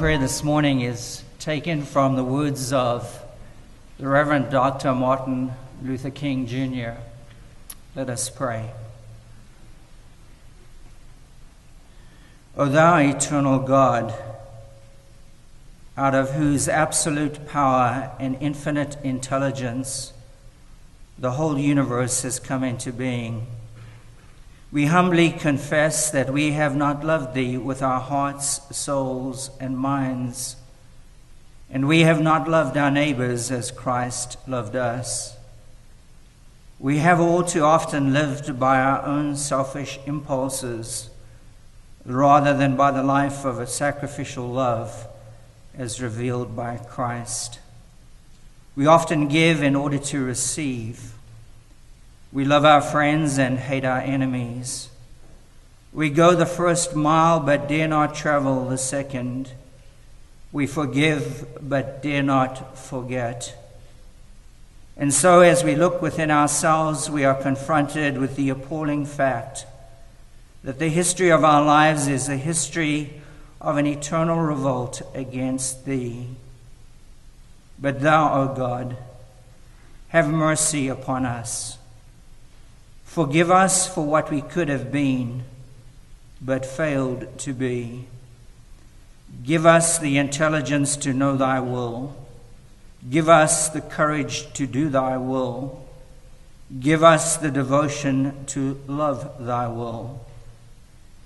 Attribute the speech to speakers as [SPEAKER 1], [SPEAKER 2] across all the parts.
[SPEAKER 1] prayer this morning is taken from the words of the Reverend Dr. Martin Luther King Jr. Let us pray. O thou eternal God, out of whose absolute power and infinite intelligence the whole universe has come into being, we humbly confess that we have not loved thee with our hearts, souls, and minds, and we have not loved our neighbors as Christ loved us. We have all too often lived by our own selfish impulses rather than by the life of a sacrificial love as revealed by Christ. We often give in order to receive. We love our friends and hate our enemies. We go the first mile but dare not travel the second. We forgive but dare not forget. And so as we look within ourselves, we are confronted with the appalling fact that the history of our lives is a history of an eternal revolt against thee. But thou, O God, have mercy upon us. Forgive us for what we could have been, but failed to be. Give us the intelligence to know thy will. Give us the courage to do thy will. Give us the devotion to love thy will.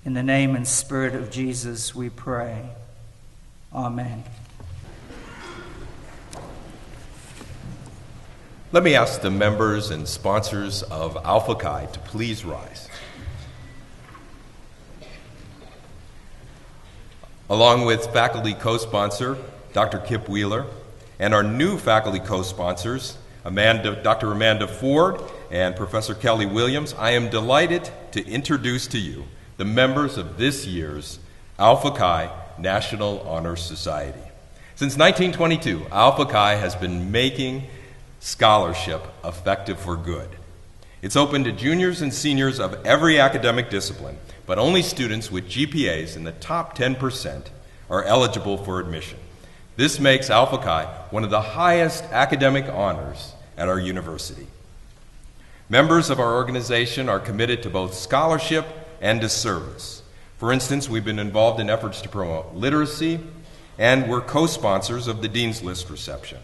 [SPEAKER 1] In the name and spirit of Jesus we pray. Amen.
[SPEAKER 2] Let me ask the members and sponsors of Alpha Chi to please rise. Along with faculty co-sponsor Dr. Kip Wheeler and our new faculty co-sponsors, Dr. Amanda Ford and Professor Kelly Williams, I am delighted to introduce to you the members of this year's Alpha Chi National Honors Society. Since 1922, Alpha Chi has been making scholarship effective for good. It's open to juniors and seniors of every academic discipline, but only students with GPAs in the top 10% are eligible for admission. This makes Alpha Chi one of the highest academic honors at our university. Members of our organization are committed to both scholarship and to service. For instance, we've been involved in efforts to promote literacy, and we're co-sponsors of the Dean's List reception.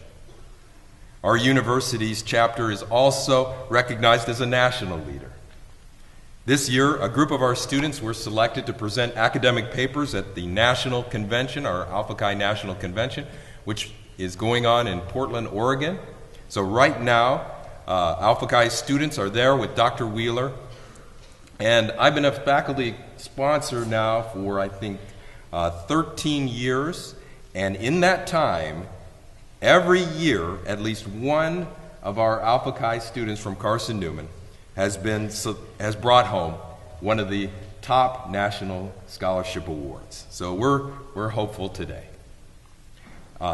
[SPEAKER 2] Our university's chapter is also recognized as a national leader. This year, a group of our students were selected to present academic papers at the National Convention, our Alpha Chi National Convention, which is going on in Portland, Oregon. So right now, Alpha Chi students are there with Dr. Wheeler, and I've been a faculty sponsor now for, I think, 13 years, and in that time, every year, at least one of our Alpha Chi students from Carson-Newman has brought home one of the top national scholarship awards. So we're hopeful today.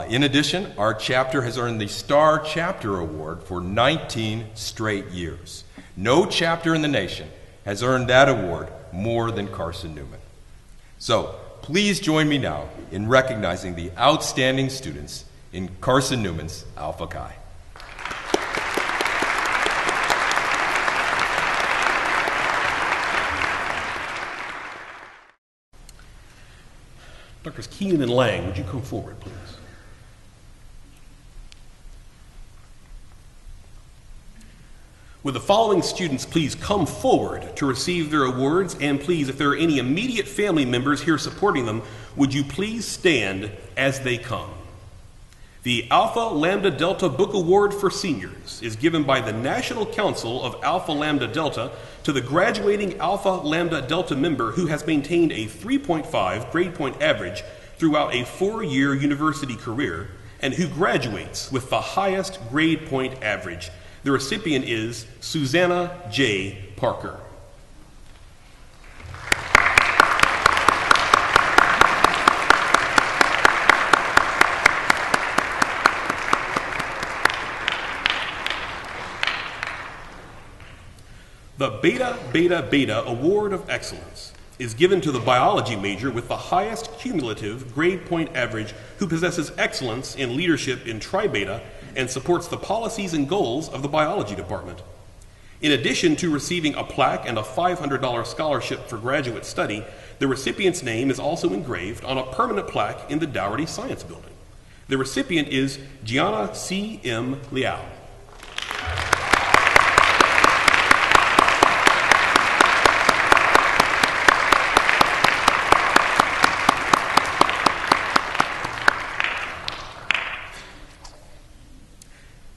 [SPEAKER 2] In addition, our chapter has earned the Star Chapter Award for 19 straight years. No chapter in the nation has earned that award more than Carson-Newman. So please join me now in recognizing the outstanding students in Carson-Newman's Alpha Chi.
[SPEAKER 3] Drs. Keenan and Lang, would you come forward, please? Would the following students please come forward to receive their awards, and please, if there are any immediate family members here supporting them, would you please stand as they come? The Alpha Lambda Delta Book Award for Seniors is given by the National Council of Alpha Lambda Delta to the graduating Alpha Lambda Delta member who has maintained a 3.5 grade point average throughout a 4-year university career and who graduates with the highest grade point average. The recipient is Susanna J. Parker. The Beta Beta Beta Award of Excellence is given to the biology major with the highest cumulative grade point average who possesses excellence in leadership in Tri Beta and supports the policies and goals of the biology department. In addition to receiving a plaque and a $500 scholarship for graduate study, the recipient's name is also engraved on a permanent plaque in the Dougherty Science Building. The recipient is Gianna C. M. Liao.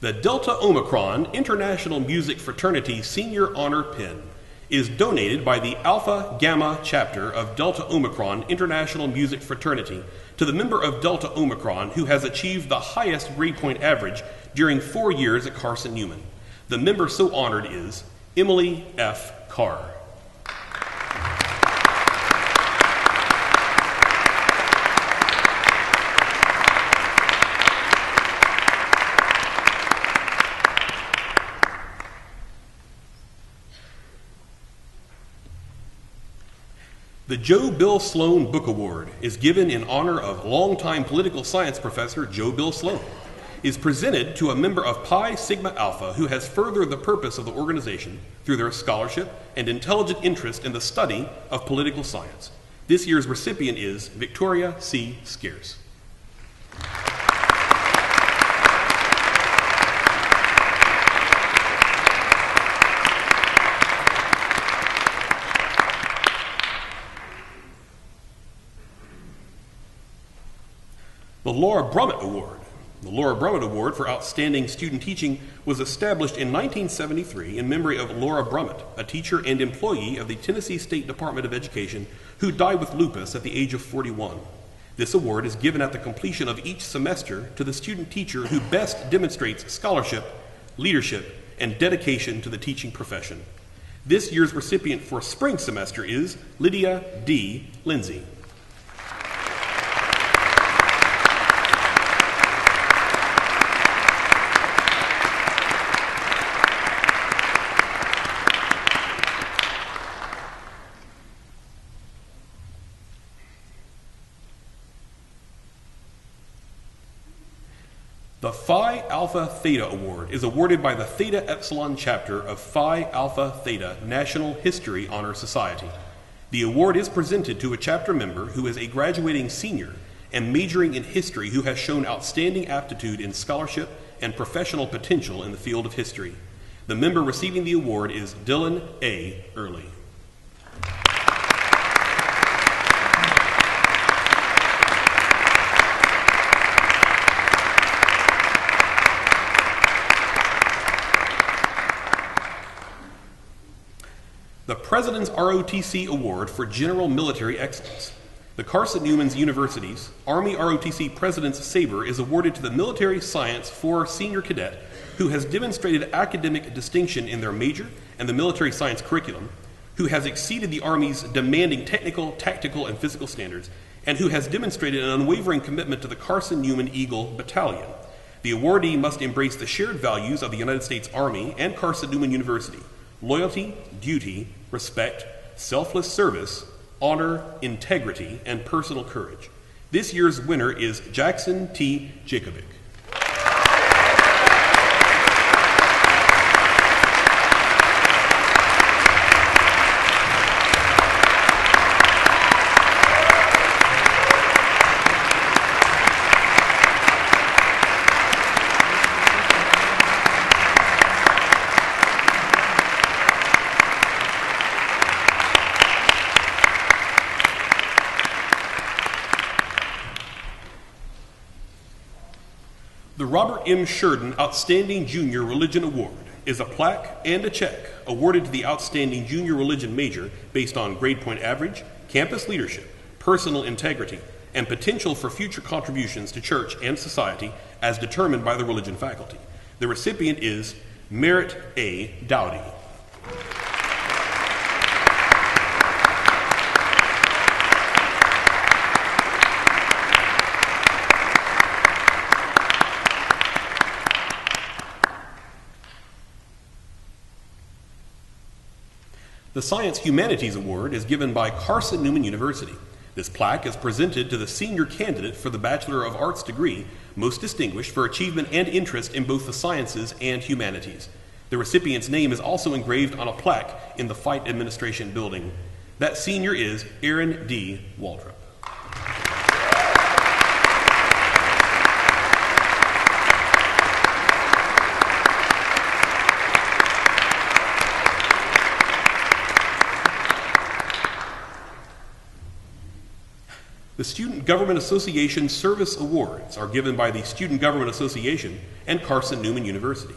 [SPEAKER 3] The Delta Omicron International Music Fraternity Senior Honor Pin is donated by the Alpha Gamma chapter of Delta Omicron International Music Fraternity to the member of Delta Omicron who has achieved the highest grade point average during 4 years at Carson-Newman. The member so honored is Emily F. Carr. The Joe Bill Sloan Book Award is given in honor of longtime political science professor Joe Bill Sloan. Is presented to a member of Pi Sigma Alpha who has furthered the purpose of the organization through their scholarship and intelligent interest in the study of political science. This year's recipient is Victoria C. Scarce. The Laura Brummett Award. The Laura Brummett Award for Outstanding Student Teaching was established in 1973 in memory of Laura Brummett, a teacher and employee of the Tennessee State Department of Education who died with lupus at the age of 41. This award is given at the completion of each semester to the student teacher who best demonstrates scholarship, leadership, and dedication to the teaching profession. This year's recipient for spring semester is Lydia D. Lindsay. The Phi Alpha Theta Award is awarded by the Theta Epsilon chapter of Phi Alpha Theta National History Honor Society. The award is presented to a chapter member who is a graduating senior and majoring in history who has shown outstanding aptitude in scholarship and professional potential in the field of history. The member receiving the award is Dylan A. Early. The President's ROTC Award for General Military Excellence. The Carson-Newman University's Army ROTC President's Sabre is awarded to the Military Science 4 senior cadet who has demonstrated academic distinction in their major and the military science curriculum, who has exceeded the Army's demanding technical, tactical, and physical standards, and who has demonstrated an unwavering commitment to the Carson-Newman Eagle Battalion. The awardee must embrace the shared values of the United States Army and Carson-Newman University: loyalty, duty, respect, selfless service, honor, integrity, and personal courage. This year's winner is Jackson T. Jacobic. The Robert M. Sheridan Outstanding Junior Religion Award is a plaque and a check awarded to the Outstanding Junior Religion major based on grade point average, campus leadership, personal integrity, and potential for future contributions to church and society as determined by the religion faculty. The recipient is Merritt A. Dowdy. The Science Humanities Award is given by Carson-Newman University. This plaque is presented to the senior candidate for the Bachelor of Arts degree, most distinguished for achievement and interest in both the sciences and humanities. The recipient's name is also engraved on a plaque in the Flight Administration building. That senior is Aaron D. Waldrop. The Student Government Association Service Awards are given by the Student Government Association and Carson-Newman University.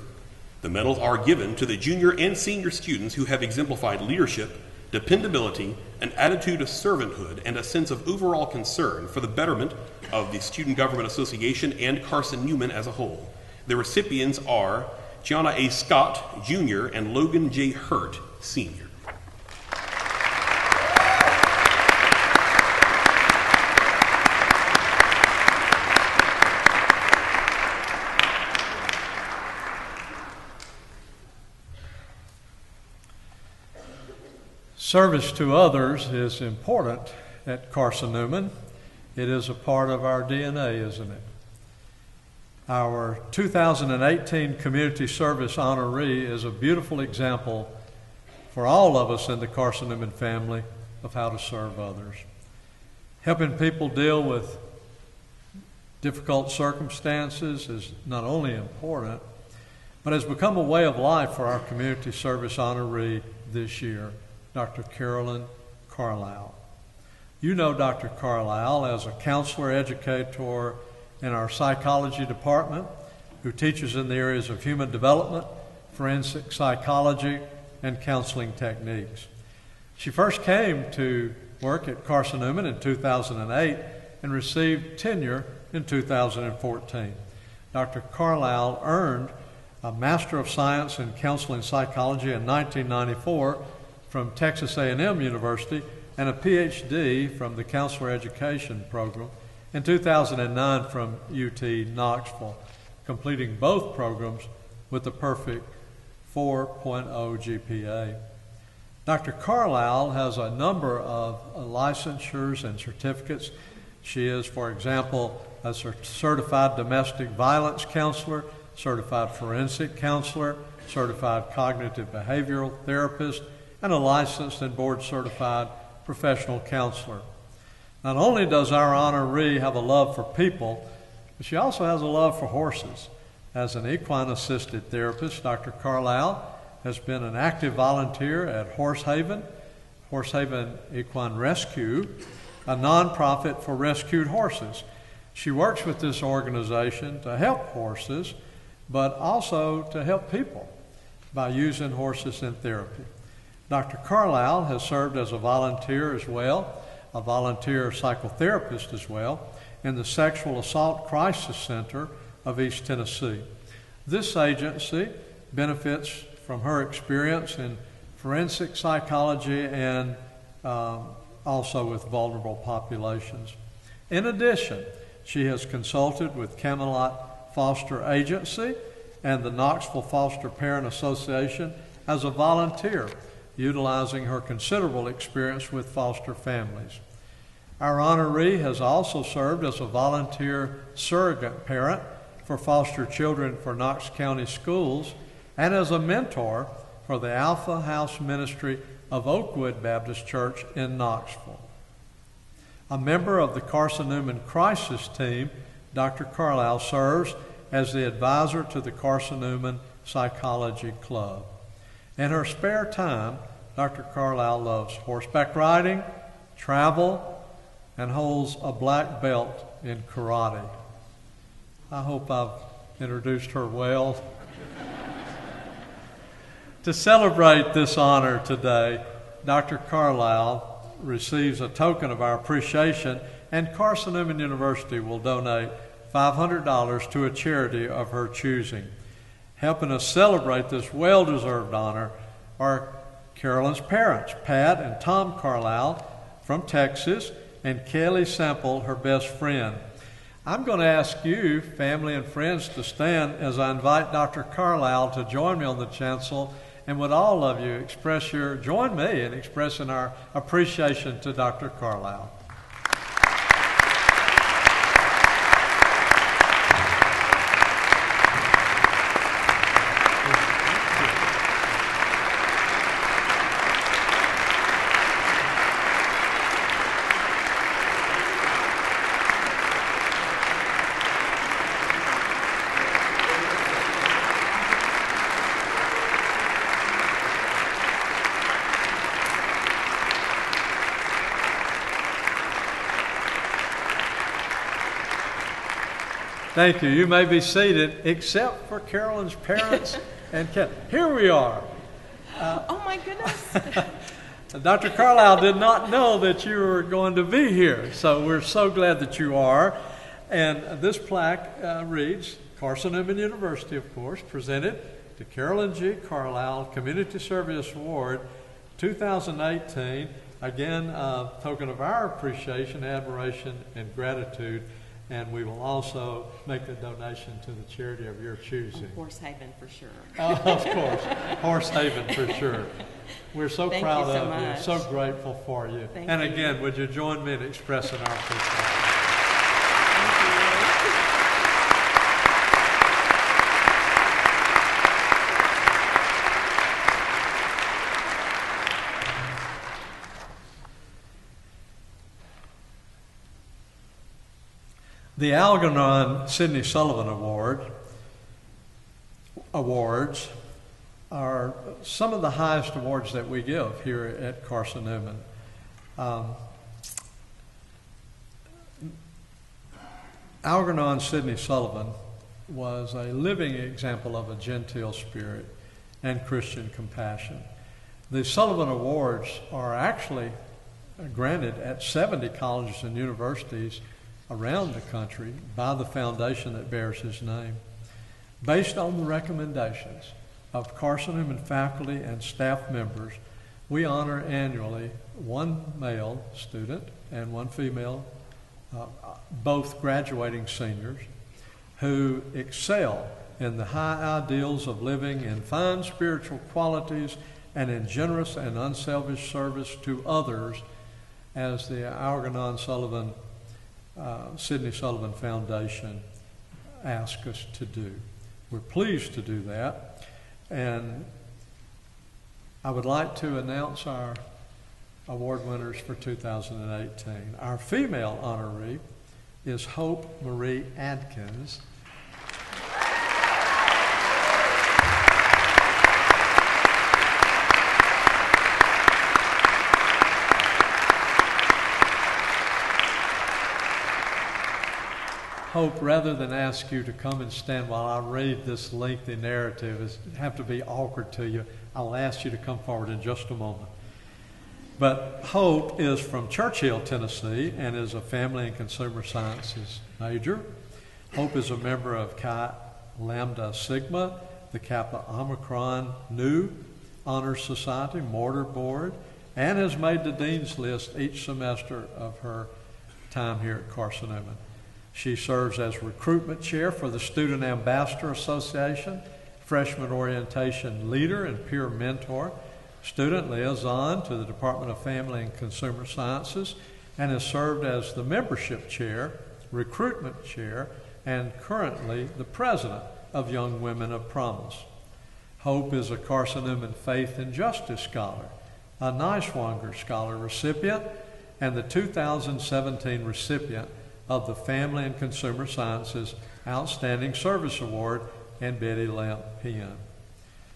[SPEAKER 3] The medals are given to the junior and senior students who have exemplified leadership, dependability, an attitude of servanthood, and a sense of overall concern for the betterment of the Student Government Association and Carson-Newman as a whole. The recipients are Gianna A. Scott, Jr., and Logan J. Hurt, Sr.
[SPEAKER 4] Service to others is important at Carson-Newman. It is a part of our DNA, isn't it? Our 2018 Community Service Honoree is a beautiful example for all of us in the Carson-Newman family of how to serve others. Helping people deal with difficult circumstances is not only important, but has become a way of life for our Community Service Honoree this year, Dr. Carolyn Carlisle. You know Dr. Carlisle as a counselor educator in our psychology department who teaches in the areas of human development, forensic psychology, and counseling techniques. She first came to work at Carson-Newman in 2008 and received tenure in 2014. Dr. Carlisle earned a Master of Science in Counseling Psychology in 1994 from Texas A&M University and a PhD from the Counselor Education Program in 2009 from UT Knoxville, completing both programs with a perfect 4.0 GPA. Dr. Carlisle has a number of licensures and certificates. She is, for example, a certified domestic violence counselor, certified forensic counselor, certified cognitive behavioral therapist, and a licensed and board-certified professional counselor. Not only does our honoree have a love for people, but she also has a love for horses. As an equine-assisted therapist, Dr. Carlisle has been an active volunteer at Horse Haven Equine Rescue, a nonprofit for rescued horses. She works with this organization to help horses, but also to help people by using horses in therapy. Dr. Carlisle has served as a volunteer as well, a volunteer psychotherapist as well, in the Sexual Assault Crisis Center of East Tennessee. This agency benefits from her experience in forensic psychology and also with vulnerable populations. In addition, she has consulted with Camelot Foster Agency and the Knoxville Foster Parent Association as a volunteer, utilizing her considerable experience with foster families. Our honoree has also served as a volunteer surrogate parent for foster children for Knox County Schools and as a mentor for the Alpha House Ministry of Oakwood Baptist Church in Knoxville. A member of the Carson-Newman Crisis Team, Dr. Carlisle serves as the advisor to the Carson-Newman Psychology Club. In her spare time, Dr. Carlisle loves horseback riding, travel, and holds a black belt in karate. I hope I've introduced her well. To celebrate this honor today, Dr. Carlisle receives a token of our appreciation, and Carson-Newman University will donate $500 to a charity of her choosing. Helping us celebrate this well-deserved honor are Carolyn's parents, Pat and Tom Carlisle from Texas, and Kelly Sample, her best friend. I'm going to ask you, family and friends, to stand as I invite Dr. Carlisle to join me on the chancel And would all of you join me in expressing our appreciation to Dr. Carlisle. Thank you. You may be seated, except for Carolyn's parents and here we are.
[SPEAKER 5] Oh my goodness.
[SPEAKER 4] Dr. Carlisle did not know that you were going to be here, so we're so glad that you are. And this plaque reads, Carson-Newman University, of course, presented to Carolyn G. Carlisle, Community Service Award 2018. Again, a token of our appreciation, admiration, and gratitude. And we will also make the donation to the charity of your choosing.
[SPEAKER 5] Horse Haven for sure.
[SPEAKER 4] Of course, Horse Haven for sure. We're so proud of you, so grateful for you. And again, would you join me in expressing our appreciation? The Algernon Sidney Sullivan Awards are some of the highest awards that we give here at Carson-Newman. Algernon Sidney Sullivan was a living example of a genteel spirit and Christian compassion. The Sullivan Awards are actually granted at 70 colleges and universities around the country by the foundation that bears his name. Based on the recommendations of Carson-Newman faculty and staff members, we honor annually one male student and one female, both graduating seniors, who excel in the high ideals of living in fine spiritual qualities and in generous and unselfish service to others, as the Algernon Sidney Sullivan Foundation asked us to do. We're pleased to do that, and I would like to announce our award winners for 2018. Our female honoree is Hope Marie Adkins. Hope, rather than ask you to come and stand while I read this lengthy narrative, it have to be awkward to you, I'll ask you to come forward in just a moment. But Hope is from Churchill, Tennessee, and is a family and consumer sciences major. Hope is a member of Chi Lambda Sigma, the Kappa Omicron Nu Honors Society Mortar Board, and has made the dean's list each semester of her time here at Carson-Newman. She serves as recruitment chair for the Student Ambassador Association, freshman orientation leader and peer mentor, student liaison to the Department of Family and Consumer Sciences, and has served as the membership chair, recruitment chair, and currently the president of Young Women of Promise. Hope is a Carson-Newman Faith and Justice Scholar, a Neiswanger Scholar recipient, and the 2017 recipient of the Family and Consumer Sciences Outstanding Service Award and Betty Lamp Pen.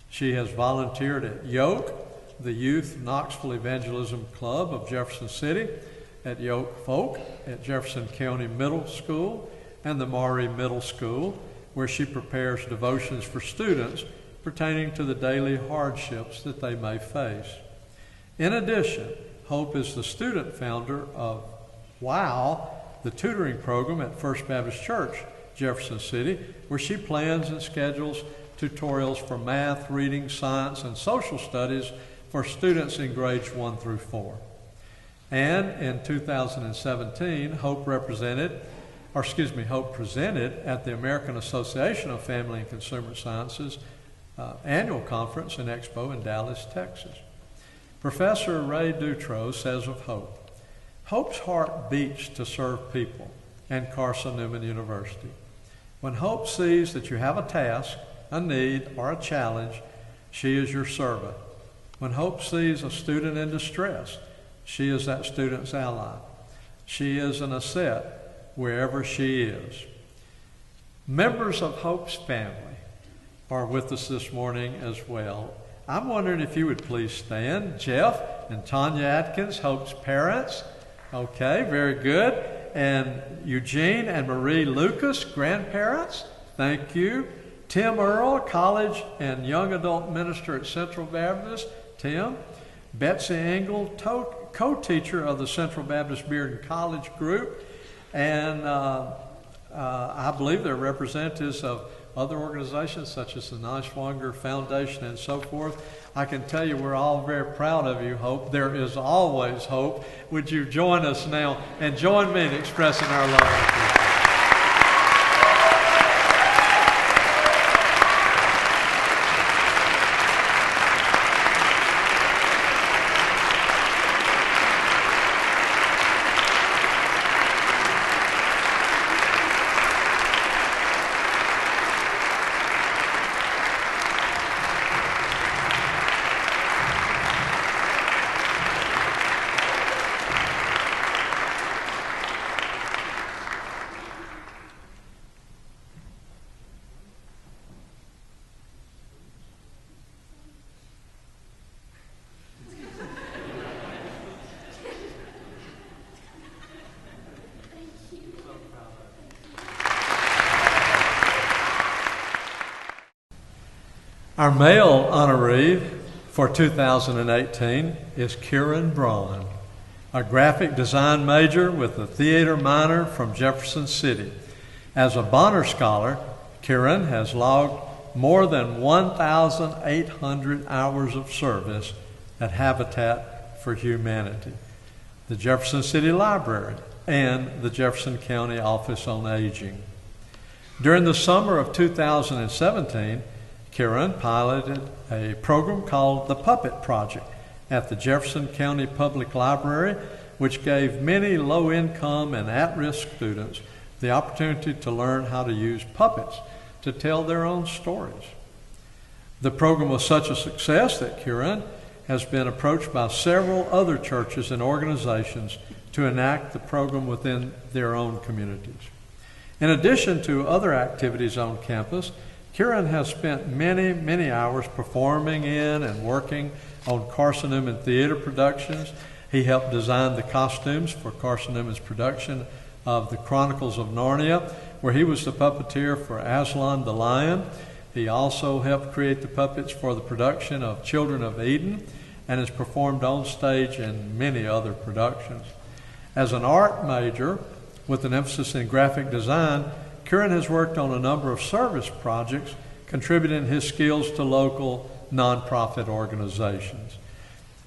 [SPEAKER 4] She has volunteered at Yoke, the Youth Knoxville Evangelism Club of Jefferson City, at Yoke Folk, at Jefferson County Middle School, and the Maury Middle School, where she prepares devotions for students pertaining to the daily hardships that they may face. In addition, Hope is the student founder of WOW, the tutoring program at First Baptist Church, Jefferson City, where she plans and schedules tutorials for math, reading, science, and social studies for students in grades 1 through 4. And in 2017, Hope presented at the American Association of Family and Consumer Sciences annual conference and expo in Dallas, Texas. Professor Ray Dutro says of hope, "Hope's heart beats to serve people and Carson-Newman University. When Hope sees that you have a task, a need, or a challenge, she is your servant. When Hope sees a student in distress, she is that student's ally. She is an asset wherever she is." Members of Hope's family are with us this morning as well. I'm wondering if you would please stand. Jeff and Tanya Atkins, Hope's parents. Okay, very good. And Eugene and Marie Lucas, grandparents. Thank you. Tim Earl, college and young adult minister at Central Baptist. Tim. Betsy Engel, co-teacher of the Central Baptist Bearden College group. And I believe they're representatives of other organizations such as the Niswonger Foundation and so forth. I can tell you we're all very proud of you, Hope. There is always hope. Would you join us now and join me in expressing our love and appreciation? Our male honoree for 2018 is Kieran Braun, a graphic design major with a theater minor from Jefferson City. As a Bonner Scholar, Kieran has logged more than 1,800 hours of service at Habitat for Humanity, the Jefferson City Library, and the Jefferson County Office on Aging. During the summer of 2017, Kieran piloted a program called the Puppet Project at the Jefferson County Public Library, which gave many low-income and at-risk students the opportunity to learn how to use puppets to tell their own stories. The program was such a success that Kieran has been approached by several other churches and organizations to enact the program within their own communities. In addition to other activities on campus, Kieran has spent many, many hours performing in and working on Carson-Newman theater productions. He helped design the costumes for Carson-Newman's production of The Chronicles of Narnia, where he was the puppeteer for Aslan the Lion. He also helped create the puppets for the production of Children of Eden and has performed on stage in many other productions. As an art major with an emphasis in graphic design, Kieran has worked on a number of service projects, contributing his skills to local nonprofit organizations.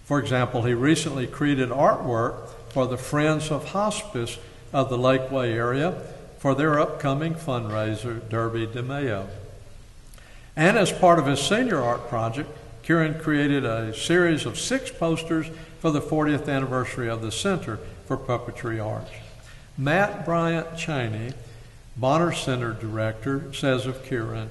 [SPEAKER 4] For example, he recently created artwork for the Friends of Hospice of the Lakeway area for their upcoming fundraiser, Derby de Mayo. And as part of his senior art project, Kieran created a series of 6 posters for the 40th anniversary of the Center for Puppetry Arts. Matt Bryant Cheney, Bonner Center Director, says of Kieran,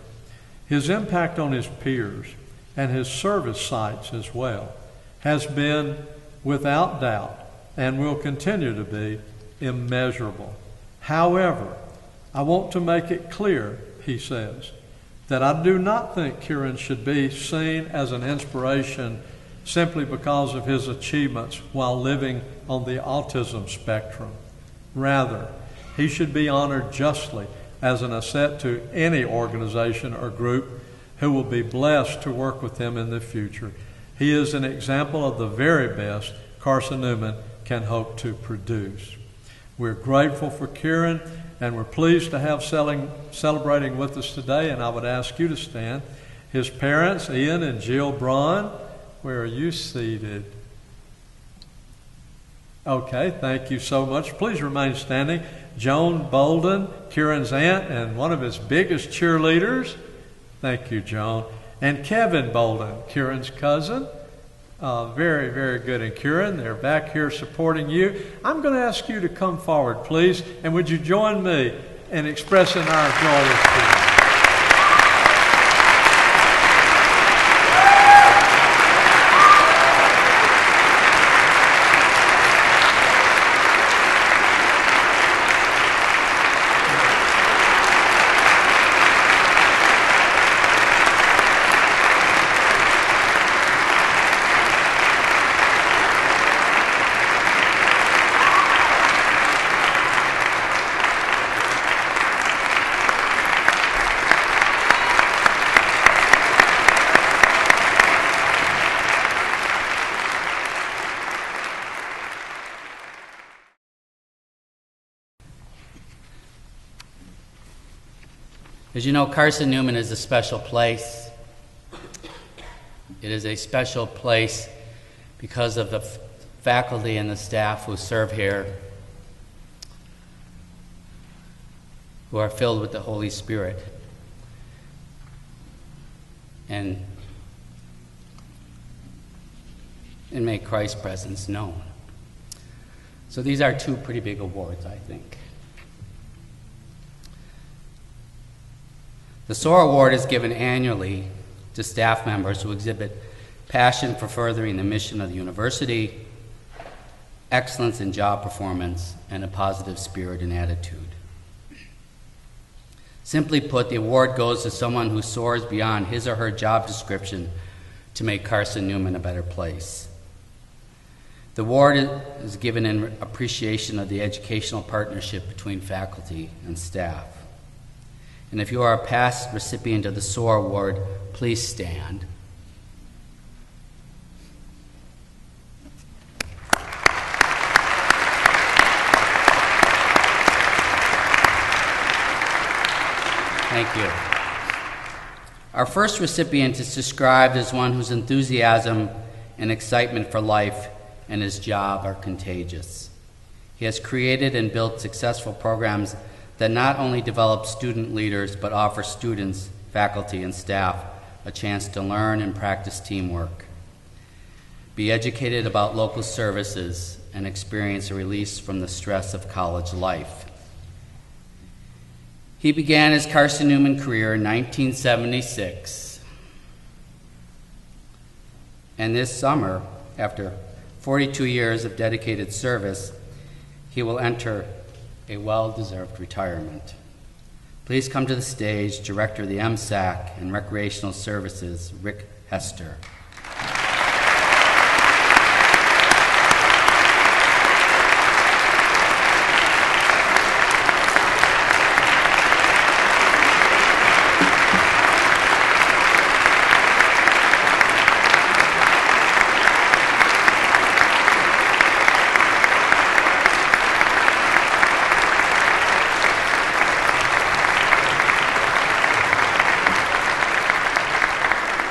[SPEAKER 4] his impact on his peers and his service sites as well has been, without doubt, and will continue to be, immeasurable. However, I want to make it clear, he says, that I do not think Kieran should be seen as an inspiration simply because of his achievements while living on the autism spectrum. Rather, he should be honored justly as an asset to any organization or group who will be blessed to work with him in the future. He is an example of the very best Carson-Newman can hope to produce. We're grateful for Kieran, and we're pleased to have celebrating with us today, and I would ask you to stand. His parents, Ian and Jill Braun, where are you seated? Okay, thank you so much. Please remain standing. Joan Bolden, Kieran's aunt and one of his biggest cheerleaders. Thank you, Joan. and Kevin Bolden, Kieran's cousin. Very, very good in Kieran. They're back here supporting you. I'm going to ask you to come forward, please, and would you join me in expressing our joyous feeling?
[SPEAKER 6] As you know, Carson-Newman is a special place. It is a special place because of the faculty and the staff who serve here, who are filled with the Holy Spirit and make Christ's presence known. So these are two pretty big awards, I think. The SOAR Award is given annually to staff members who exhibit passion for furthering the mission of the university, excellence in job performance, and a positive spirit and attitude. Simply put, the award goes to someone who soars beyond his or her job description to make Carson-Newman a better place. The award is given in appreciation of the educational partnership between faculty and staff. And if you are a past recipient of the SOAR Award, please stand. Thank you. Our first recipient is described as one whose enthusiasm and excitement for life and his job are contagious. He has created and built successful programs that not only develop student leaders, but offer students, faculty, and staff a chance to learn and practice teamwork, be educated about local services, and experience a release from the stress of college life. He began his Carson-Newman career in 1976. And this summer, after 42 years of dedicated service, he will enter a well-deserved retirement. Please come to the stage, Director of the MSAC and Recreational Services, Rick Hester.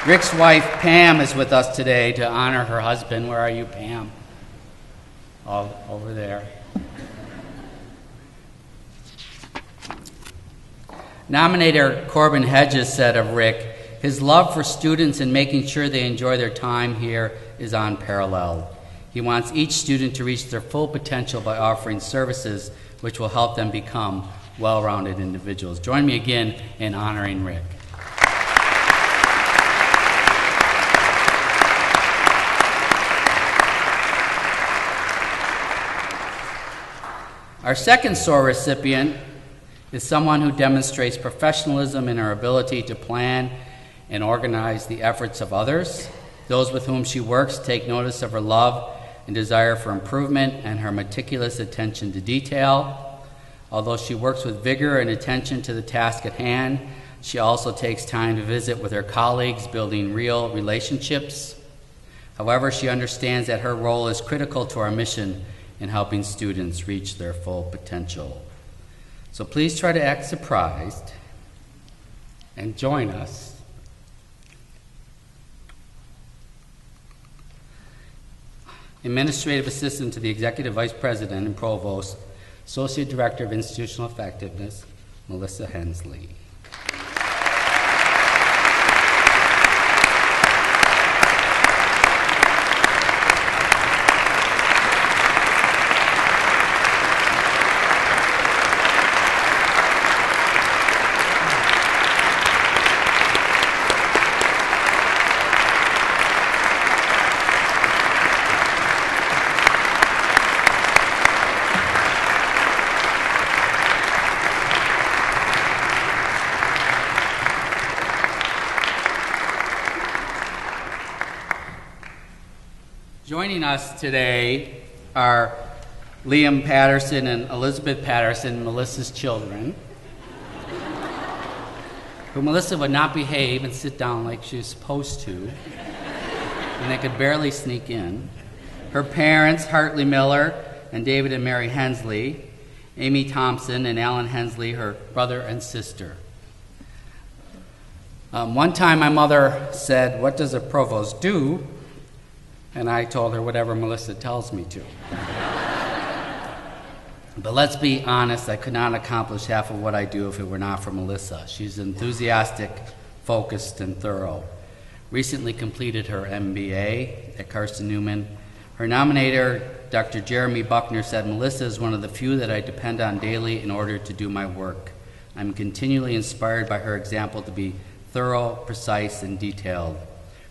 [SPEAKER 6] Rick's wife, Pam, is with us today to honor her husband. Where are you, Pam? All over there. Nominator Corbin Hedges said of Rick, his love for students and making sure they enjoy their time here is unparalleled. He wants each student to reach their full potential by offering services which will help them become well-rounded individuals. Join me again in honoring Rick. Our second SOAR recipient is someone who demonstrates professionalism in her ability to plan and organize the efforts of others. Those with whom she works take notice of her love and desire for improvement and her meticulous attention to detail. Although she works with vigor and attention to the task at hand, she also takes time to visit with her colleagues, building real relationships. However, she understands that her role is critical to our mission in helping students reach their full potential. So please try to act surprised and join us. Administrative Assistant to the Executive Vice President and Provost, Associate Director of Institutional Effectiveness, Melissa Hensley. Joining us today are Liam Patterson and Elizabeth Patterson, Melissa's children, who Melissa would not behave and sit down like she was supposed to, and they could barely sneak in. Her parents, Hartley Miller and David and Mary Hensley, Amy Thompson and Alan Hensley, her brother and sister. One time my mother said, "What does a provost do?" And I told her, "Whatever Melissa tells me to." But let's be honest, I could not accomplish half of what I do if it were not for Melissa. She's enthusiastic, focused, and thorough. Recently completed her MBA at Carson-Newman. Her nominator, Dr. Jeremy Buckner, said, "Melissa is one of the few that I depend on daily in order to do my work. I'm continually inspired by her example to be thorough, precise, and detailed.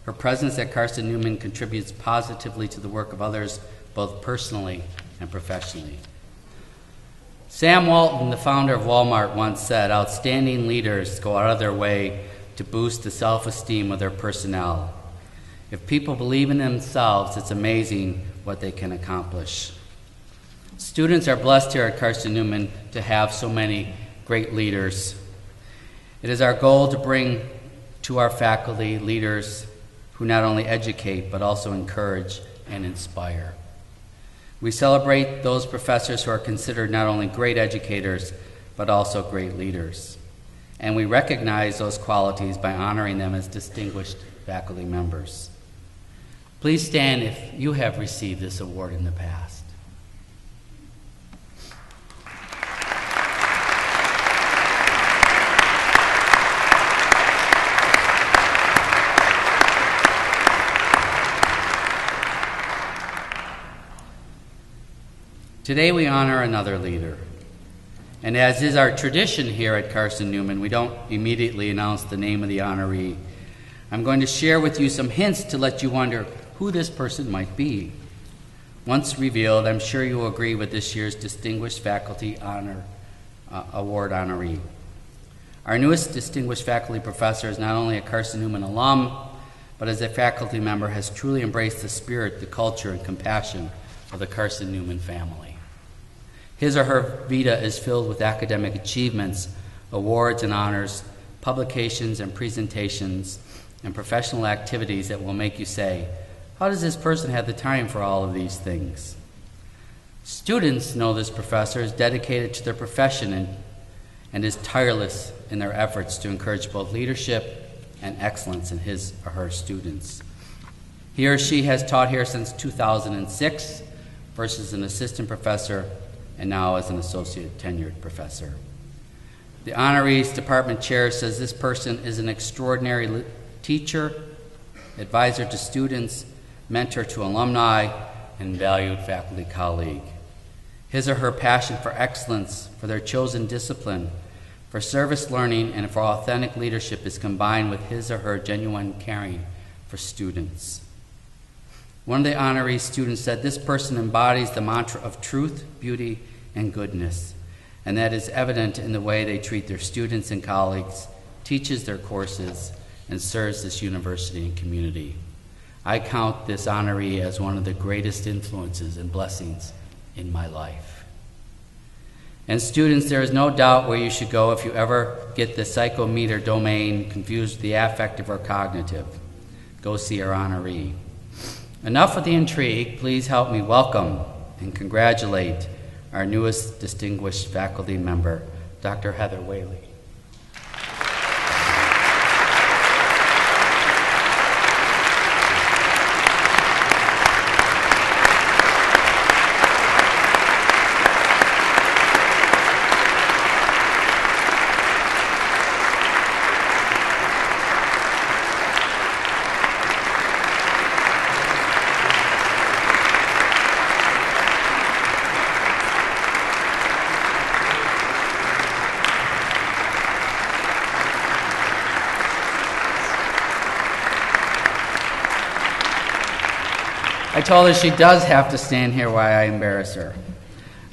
[SPEAKER 6] Her presence at Carson-Newman contributes positively to the work of others, both personally and professionally." Sam Walton, the founder of Walmart, once said, "Outstanding leaders go out of their way to boost the self-esteem of their personnel. If people believe in themselves, it's amazing what they can accomplish." Students are blessed here at Carson-Newman to have so many great leaders. It is our goal to bring to our faculty leaders who not only educate but also encourage and inspire. We celebrate those professors who are considered not only great educators but also great leaders. And we recognize those qualities by honoring them as distinguished faculty members. Please stand if you have received this award in the past. Today we honor another leader. And as is our tradition here at Carson-Newman, we don't immediately announce the name of the honoree. I'm going to share with you some hints to let you wonder who this person might be. Once revealed, I'm sure you will agree with this year's Distinguished Faculty Award honoree. Our newest distinguished faculty professor is not only a Carson-Newman alum, but as a faculty member has truly embraced the spirit, the culture, and compassion of the Carson-Newman family. His or her vita is filled with academic achievements, awards and honors, publications and presentations, and professional activities that will make you say, "How does this person have the time for all of these things?" Students know this professor is dedicated to their profession and is tireless in their efforts to encourage both leadership and excellence in his or her students. He or she has taught here since 2006, first as an assistant professor and now as an associate tenured professor. The honoree's department chair says this person is an extraordinary teacher, advisor to students, mentor to alumni, and valued faculty colleague. His or her passion for excellence, for their chosen discipline, for service learning, and for authentic leadership is combined with his or her genuine caring for students. One of the honoree students said this person embodies the mantra of truth, beauty, and goodness, and that is evident in the way they treat their students and colleagues, teaches their courses, and serves this university and community. I count this honoree as one of the greatest influences and blessings in my life. And students, there is no doubt where you should go if you ever get the psychometer domain confused with the affective or cognitive. Go see our honoree. Enough with the intrigue. Please help me welcome and congratulate our newest distinguished faculty member, Dr. Heather Whaley. I told her she does have to stand here while I embarrass her.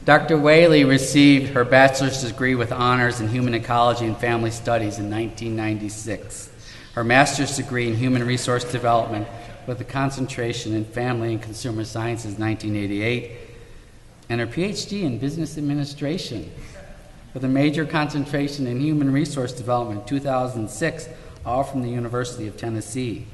[SPEAKER 6] Dr. Whaley received her bachelor's degree with honors in human ecology and family studies in 1996, her master's degree in human resource development with a concentration in family and consumer sciences 1988, and her PhD in business administration with a major concentration in human resource development 2006, all from the University of Tennessee.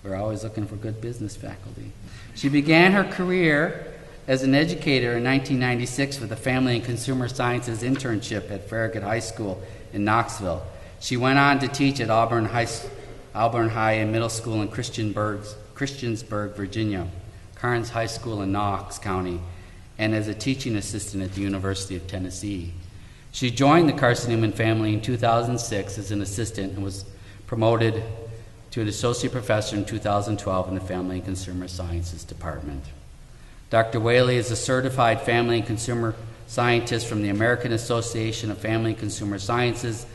[SPEAKER 6] We're always looking for good business faculty. She began her career as an educator in 1996 with a family and consumer sciences internship at Farragut High School in Knoxville. She went on to teach at Auburn High and Middle School in Christiansburg, Virginia, Carnes High School in Knox County, and as a teaching assistant at the University of Tennessee. She joined the Carson-Newman family in 2006 as an assistant and was promoted to an associate professor in 2012 in the Family and Consumer Sciences Department. Dr. Whaley is a certified family and consumer scientist from the American Association of Family and Consumer Sciences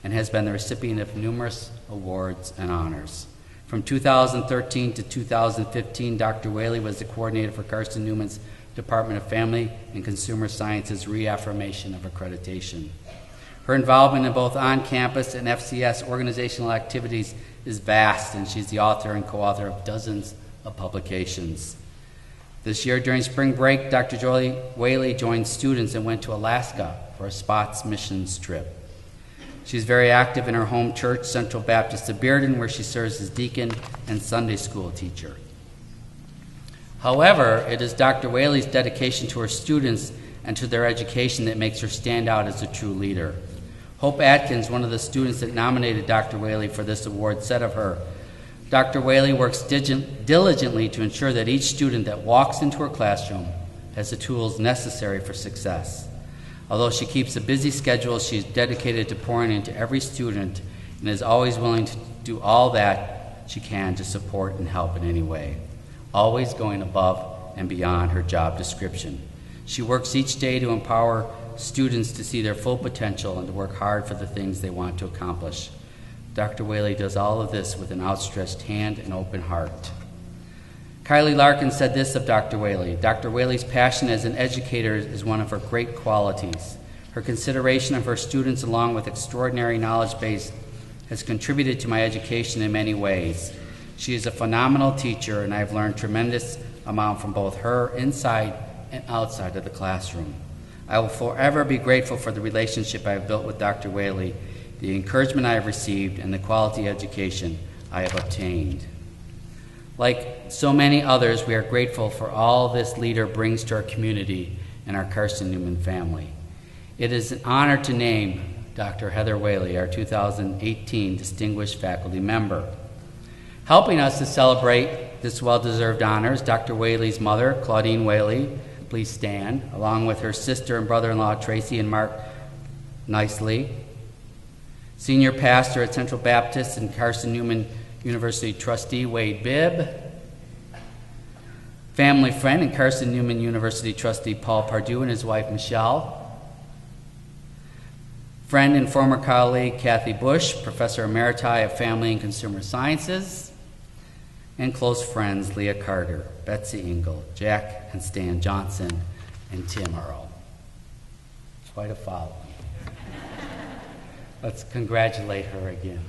[SPEAKER 6] and has been the recipient of numerous awards and honors. From 2013 to 2015, Dr. Whaley was the coordinator for Carson-Newman's Department of Family and Consumer Sciences reaffirmation of accreditation. Her involvement in both on-campus and FCS organizational activities is vast, and she's the author and co-author of dozens of publications. This year during spring break, Dr. Jolie Whaley joined students and went to Alaska for a SPOTS missions trip. She's very active in her home church, Central Baptist of Bearden, where she serves as deacon and Sunday school teacher. However, it is Dr. Whaley's dedication to her students and to their education that makes her stand out as a true leader. Hope Atkins, one of the students that nominated Dr. Whaley for this award, said of her, "Dr. Whaley works diligently to ensure that each student that walks into her classroom has the tools necessary for success. Although she keeps a busy schedule, she is dedicated to pouring into every student and is always willing to do all that she can to support and help in any way, always going above and beyond her job description. She works each day to empower students to see their full potential and to work hard for the things they want to accomplish. Dr. Whaley does all of this with an outstretched hand and open heart." Kylie Larkin said this of Dr. Whaley: "Dr. Whaley's passion as an educator is one of her great qualities. Her consideration of her students along with extraordinary knowledge base has contributed to my education in many ways. She is a phenomenal teacher, and I've learned tremendous amount from both her inside and outside of the classroom. I will forever be grateful for the relationship I have built with Dr. Whaley, the encouragement I have received, and the quality education I have obtained." Like so many others, we are grateful for all this leader brings to our community and our Carson-Newman family. It is an honor to name Dr. Heather Whaley, our 2018 Distinguished Faculty Member. Helping us to celebrate this well-deserved honor is Dr. Whaley's mother, Claudine Whaley. Please stand, along with her sister and brother-in-law, Tracy and Mark Nicely. Senior pastor at Central Baptist and Carson-Newman University trustee, Wade Bibb. Family friend and Carson-Newman University trustee, Paul Pardue, and his wife, Michelle. Friend and former colleague, Kathy Bush, Professor Emeriti of Family and Consumer Sciences. And close friends, Leah Carter, Betsy Engel, Jack and Stan Johnson, and Tim Earl. Quite a following. Let's congratulate her again.